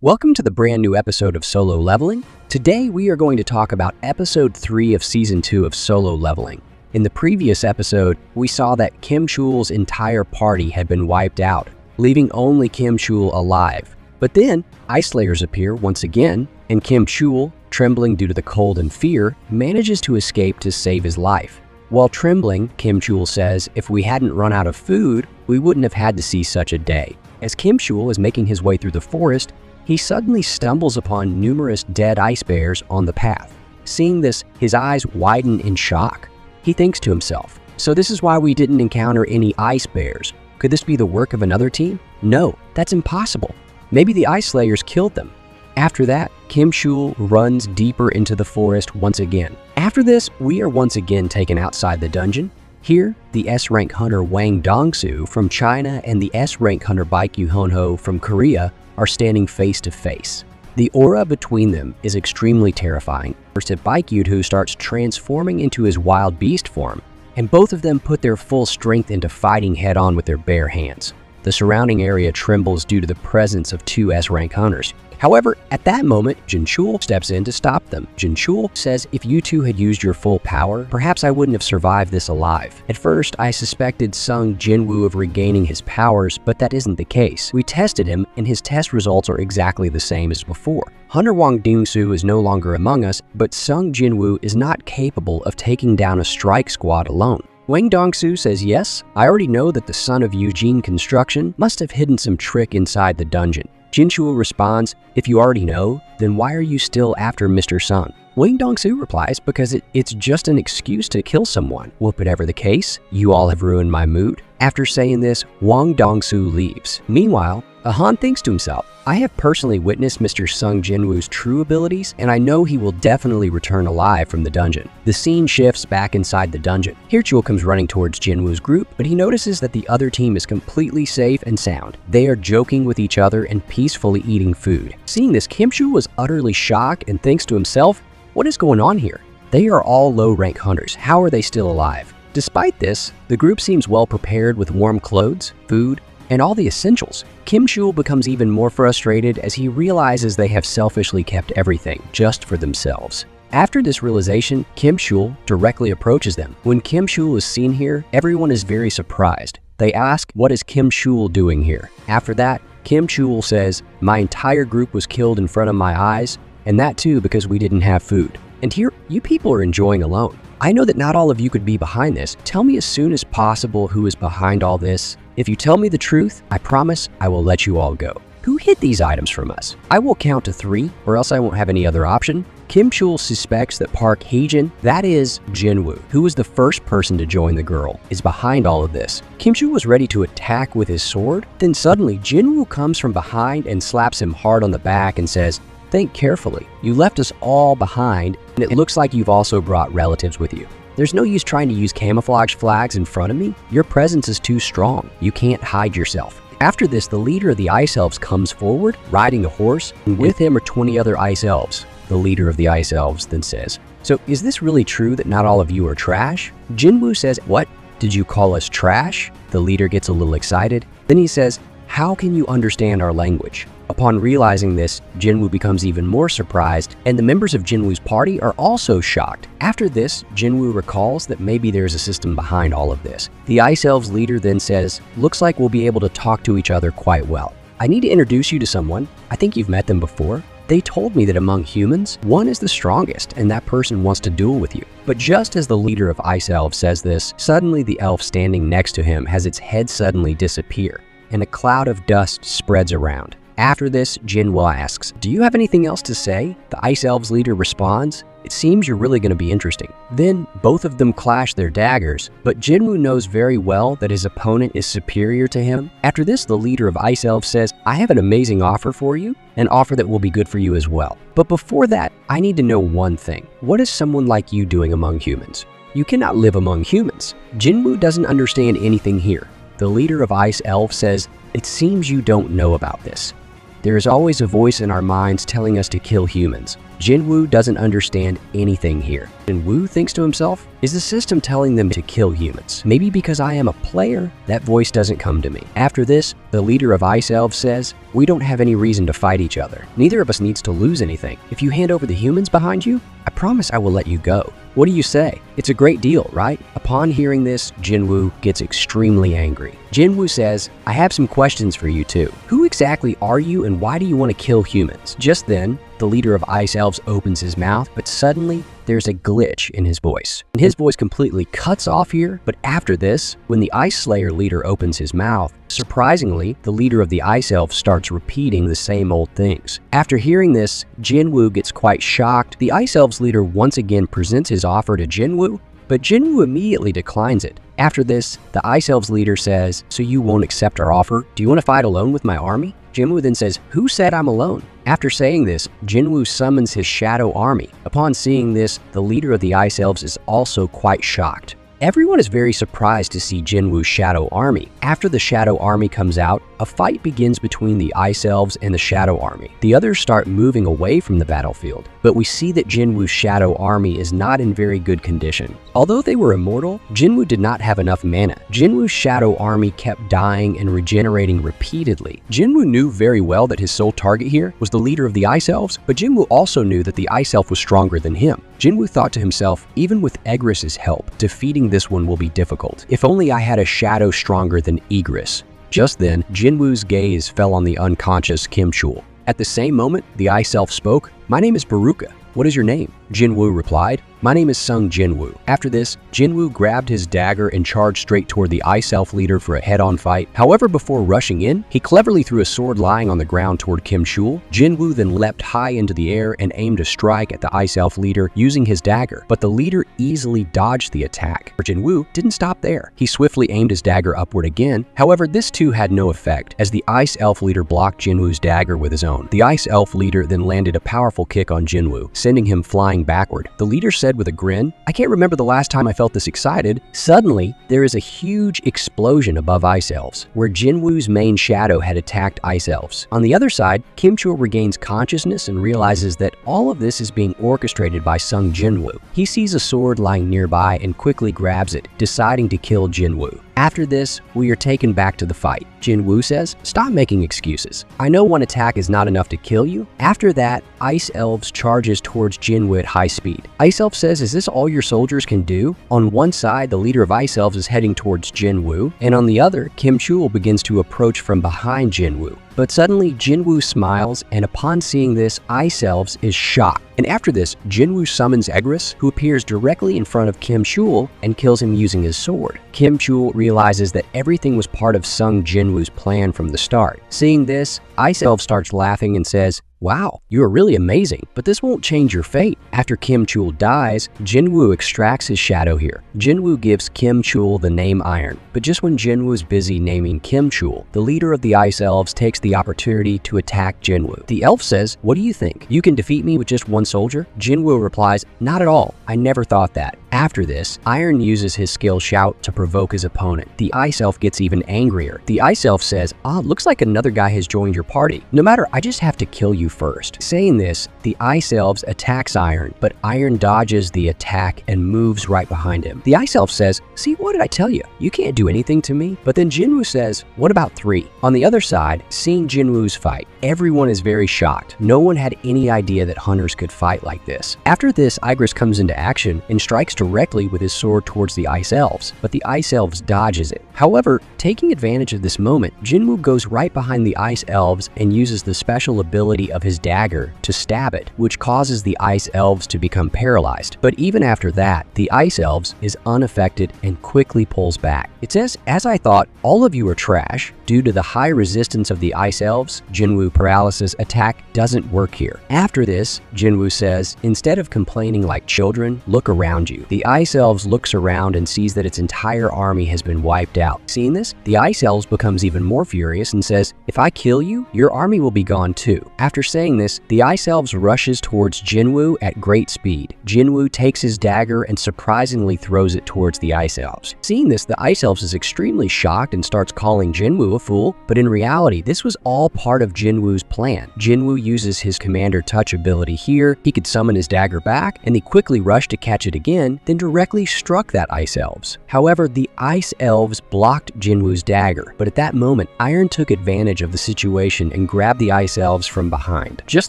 Welcome to the brand new episode of Solo Leveling. Today we are going to talk about episode 3 of season 2 of Solo Leveling. In the previous episode, we saw that Kim Chul's entire party had been wiped out, leaving only Kim Chul alive. But then, Ice Slayers appear once again, and Kim Chul, trembling due to the cold and fear, manages to escape to save his life. While trembling, Kim Chul says if we hadn't run out of food, we wouldn't have had to see such a day. As Kim Chul is making his way through the forest, he suddenly stumbles upon numerous dead ice bears on the path. Seeing this, his eyes widen in shock. He thinks to himself, so this is why we didn't encounter any ice bears. Could this be the work of another team? No, that's impossible. Maybe the Ice Slayers killed them. After that, Kim Chul runs deeper into the forest once again. After this, we are once again taken outside the dungeon. Here, the S-rank hunter Wang Dongsu from China and the S-rank hunter Baekyu Honho from Korea are standing face to face. The aura between them is extremely terrifying. First at Baekyu, who starts transforming into his wild beast form, and both of them put their full strength into fighting head-on with their bare hands. The surrounding area trembles due to the presence of two S-rank hunters. However, at that moment, Kim Chul steps in to stop them. Kim Chul says, if you two had used your full power, perhaps I wouldn't have survived this alive. At first, I suspected Sung Jinwoo of regaining his powers, but that isn't the case. We tested him, and his test results are exactly the same as before. Hunter Wang Dongsu is no longer among us, but Sung Jinwoo is not capable of taking down a strike squad alone. Wang Dongsu says yes, I already know that the son of Eugene Construction must have hidden some trick inside the dungeon. Kim Chul responds, if you already know, then why are you still after Mr. Sung? Wang Dongsu replies, because it's just an excuse to kill someone. Well, whatever the case, you all have ruined my mood. After saying this, Wang Dongsu leaves. Meanwhile, Han thinks to himself, I have personally witnessed Mr. Sung Jinwoo's true abilities, and I know he will definitely return alive from the dungeon. The scene shifts back inside the dungeon. Here Chul comes running towards Jinwoo's group, but he notices that the other team is completely safe and sound. They are joking with each other and peacefully eating food. Seeing this, Kim Chul was utterly shocked and thinks to himself, what is going on here? They are all low-rank hunters. How are they still alive? Despite this, the group seems well prepared with warm clothes, food, and all the essentials. Kim Chul becomes even more frustrated as he realizes they have selfishly kept everything just for themselves. After this realization, Kim Chul directly approaches them. When Kim Chul is seen here, everyone is very surprised. They ask, what is Kim Chul doing here? After that, Kim Chul says, my entire group was killed in front of my eyes, and that too because we didn't have food. And here, you people are enjoying alone. I know that not all of you could be behind this. Tell me as soon as possible who is behind all this. If you tell me the truth, I promise I will let you all go. Who hid these items from us? I will count to 3, or else I won't have any other option. Kim Chul suspects that Park Hee-jin, that is Jinwoo, who was the first person to join the girl, is behind all of this. Kim Chul was ready to attack with his sword. Then suddenly, Jinwoo comes from behind and slaps him hard on the back and says, think carefully. You left us all behind, and it looks like you've also brought relatives with you. There's no use trying to use camouflage flags in front of me. Your presence is too strong. You can't hide yourself. After this, the leader of the Ice Elves comes forward, riding a horse, and with him are 20 other Ice Elves. The leader of the Ice Elves then says, so is this really true that not all of you are trash? Jinwoo says, what? Did you call us trash? The leader gets a little excited. Then he says, how can you understand our language? Upon realizing this, Jinwoo becomes even more surprised, and the members of Jinwoo's party are also shocked. After this, Jinwoo recalls that maybe there's a system behind all of this. The Ice Elves leader then says, looks like we'll be able to talk to each other quite well. I need to introduce you to someone. I think you've met them before. They told me that among humans, one is the strongest, and that person wants to duel with you. But just as the leader of Ice Elves says this, suddenly the elf standing next to him has its head suddenly disappear, and a cloud of dust spreads around. After this, Jinwoo asks, do you have anything else to say? The Ice Elves leader responds, it seems you're really going to be interesting. Then, both of them clash their daggers, but Jinwoo knows very well that his opponent is superior to him. After this, the leader of Ice Elves says, I have an amazing offer for you, an offer that will be good for you as well. But before that, I need to know one thing. What is someone like you doing among humans? You cannot live among humans. Jinwoo doesn't understand anything here. The leader of Ice Elves says, it seems you don't know about this. There is always a voice in our minds telling us to kill humans. Jinwoo doesn't understand anything here. Jinwoo thinks to himself, is the system telling them to kill humans? Maybe because I am a player, that voice doesn't come to me. After this, the leader of Ice Elves says, we don't have any reason to fight each other. Neither of us needs to lose anything. If you hand over the humans behind you, I promise I will let you go. What do you say? It's a great deal, right? Upon hearing this, Jinwoo gets extremely angry. Jinwoo says, I have some questions for you too. Who exactly are you and why do you want to kill humans? Just then, the leader of Ice Elves opens his mouth, but suddenly there's a glitch in his voice. And his voice completely cuts off here, but after this, when the Ice Slayer leader opens his mouth, surprisingly, the leader of the Ice Elves starts repeating the same old things. After hearing this, Jinwoo gets quite shocked. The Ice Elves leader once again presents his offer to Jinwoo, but Jinwoo immediately declines it. After this, the Ice Elves leader says, so you won't accept our offer? Do you want to fight alone with my army? Jinwoo then says, who said I'm alone? After saying this, Jinwoo summons his shadow army. Upon seeing this, the leader of the Ice Elves is also quite shocked. Everyone is very surprised to see Jinwoo's shadow army. After the shadow army comes out, a fight begins between the Ice Elves and the shadow army. The others start moving away from the battlefield, but we see that Jinwoo's shadow army is not in very good condition. Although they were immortal, Jinwoo did not have enough mana. Jinwoo's shadow army kept dying and regenerating repeatedly. Jinwoo knew very well that his sole target here was the leader of the Ice Elves, but Jinwoo also knew that the Ice Elf was stronger than him. Jinwoo thought to himself, even with Egris's help, defeating this one will be difficult. If only I had a shadow stronger than Egris. Just then, Jinwoo's gaze fell on the unconscious Kim Chul. At the same moment, the Ice Elf spoke, my name is Baruka. What is your name? Jinwoo replied, my name is Sung Jinwoo. After this, Jinwoo grabbed his dagger and charged straight toward the Ice Elf leader for a head-on fight. However, before rushing in, he cleverly threw a sword lying on the ground toward Kim Chul. Jinwoo then leapt high into the air and aimed a strike at the Ice Elf leader using his dagger, but the leader easily dodged the attack. Jinwoo didn't stop there. He swiftly aimed his dagger upward again. However, this too had no effect, as the Ice Elf leader blocked Jinwoo's dagger with his own. The Ice Elf leader then landed a powerful kick on Jinwoo, sending him flying backward. The leader said with a grin, I can't remember the last time I felt this excited. Suddenly, there is a huge explosion above Ice Elves, where Jinwoo's main shadow had attacked Ice Elves. On the other side, Kim Chul regains consciousness and realizes that all of this is being orchestrated by Sung Jinwoo. He sees a sword lying nearby and quickly grabs it, deciding to kill Jinwoo. After this, we are taken back to the fight. Jinwoo says, stop making excuses. I know one attack is not enough to kill you. After that, Ice Elves charges towards Jinwoo at high speed. Ice Elf says, is this all your soldiers can do? On one side, the leader of Ice Elves is heading towards Jinwoo, and on the other, Kim Chul begins to approach from behind Jinwoo. But suddenly, Jinwoo smiles, and upon seeing this, Ice Elves is shocked. And after this, Jinwoo summons Egris, who appears directly in front of Kim Chul and kills him using his sword. Kim Chul realizes that everything was part of Sung Jinwoo's plan from the start. Seeing this, Ice Elf starts laughing and says, wow, you are really amazing, but this won't change your fate. After Kim Chul dies, Jinwoo extracts his shadow here. Jinwoo gives Kim Chul the name Iron, but just when Jinwoo is busy naming Kim Chul, the leader of the Ice Elves takes the opportunity to attack Jinwoo. The elf says, what do you think? You can defeat me with just one soldier? Jinwoo replies, not at all. I never thought that. After this, Iron uses his skill Shout to provoke his opponent. The Ice Elf gets even angrier. The Ice Elf says, looks like another guy has joined your party. No matter, I just have to kill you first. Saying this, the Ice Elves attacks Iron, but Iron dodges the attack and moves right behind him. The Ice Elf says, see, what did I tell you? You can't do anything to me. But then Jinwoo says, what about 3? On the other side, seeing Jinwoo's fight, everyone is very shocked. No one had any idea that hunters could fight like this. After this, Igris comes into action and strikes directly with his sword towards the Ice Elves, but the Ice Elves dodges it. However, taking advantage of this moment, Jinwoo goes right behind the Ice Elves and uses the special ability of his dagger to stab it, which causes the Ice Elves to become paralyzed. But even after that, the Ice Elves is unaffected and quickly pulls back. It says, as I thought, all of you are trash. Due to the high resistance of the Ice Elves, Jinwoo paralysis attack doesn't work here. After this, Jinwoo says, instead of complaining like children, look around you. The Ice Elves looks around and sees that its entire army has been wiped out. Seeing this, the Ice Elves becomes even more furious and says, "If I kill you, your army will be gone too." After saying this, the Ice Elves rushes towards Jinwoo at great speed. Jinwoo takes his dagger and surprisingly throws it towards the Ice Elves. Seeing this, the Ice Elves is extremely shocked and starts calling Jinwoo a fool, but in reality, this was all part of Jinwoo's plan. Jinwoo uses his Commander Touch ability here. He could summon his dagger back, and he quickly rushed to catch it again, then directly struck that Ice Elves. However, the Ice Elves blocked Jinwoo's dagger, but at that moment, Iron took advantage of the situation and grabbed the Ice Elves from behind. Just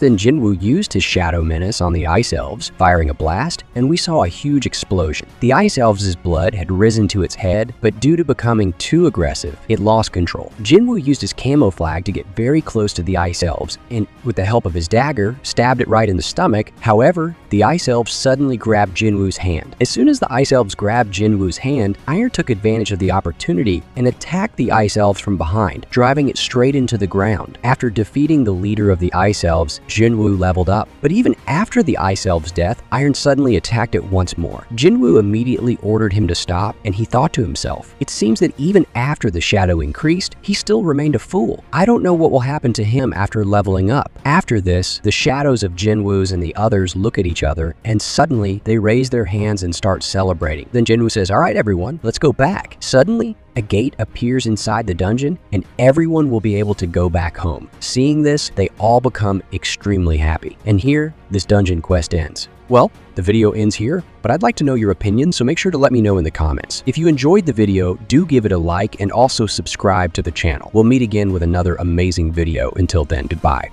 then, Jinwoo used his Shadow Menace on the Ice Elves, firing a blast, and we saw a huge explosion. The Ice Elves' blood had risen to its head, but due to becoming too aggressive, it lost control. Jinwoo used his camouflage to get very close to the Ice Elves, and with the help of his dagger, stabbed it right in the stomach. However, the Ice Elves suddenly grabbed Jinwoo's hand. As soon as the Ice Elves grabbed Jinwoo's hand, Iron took advantage of the opportunity and attacked the Ice Elves from behind, driving it straight into the ground. After defeating the leader of the Ice Elves, Jinwoo leveled up. But even after the Ice Elves' death, Iron suddenly attacked it once more. Jinwoo immediately ordered him to stop, and he thought to himself, "It seems that even after the shadow increased, he still remained a fool. I don't know what will happen to him after leveling up." After this, the shadows of Jinwoo's and the others look at each other, and suddenly they raise their hands and start celebrating. Then Jinwoo says, "All right, everyone, let's go back." Suddenly, a gate appears inside the dungeon, and everyone will be able to go back home. Seeing this, they all become extremely happy. And here, this dungeon quest ends. Well, the video ends here, but I'd like to know your opinion, so make sure to let me know in the comments. If you enjoyed the video, do give it a like and also subscribe to the channel. We'll meet again with another amazing video. Until then, goodbye.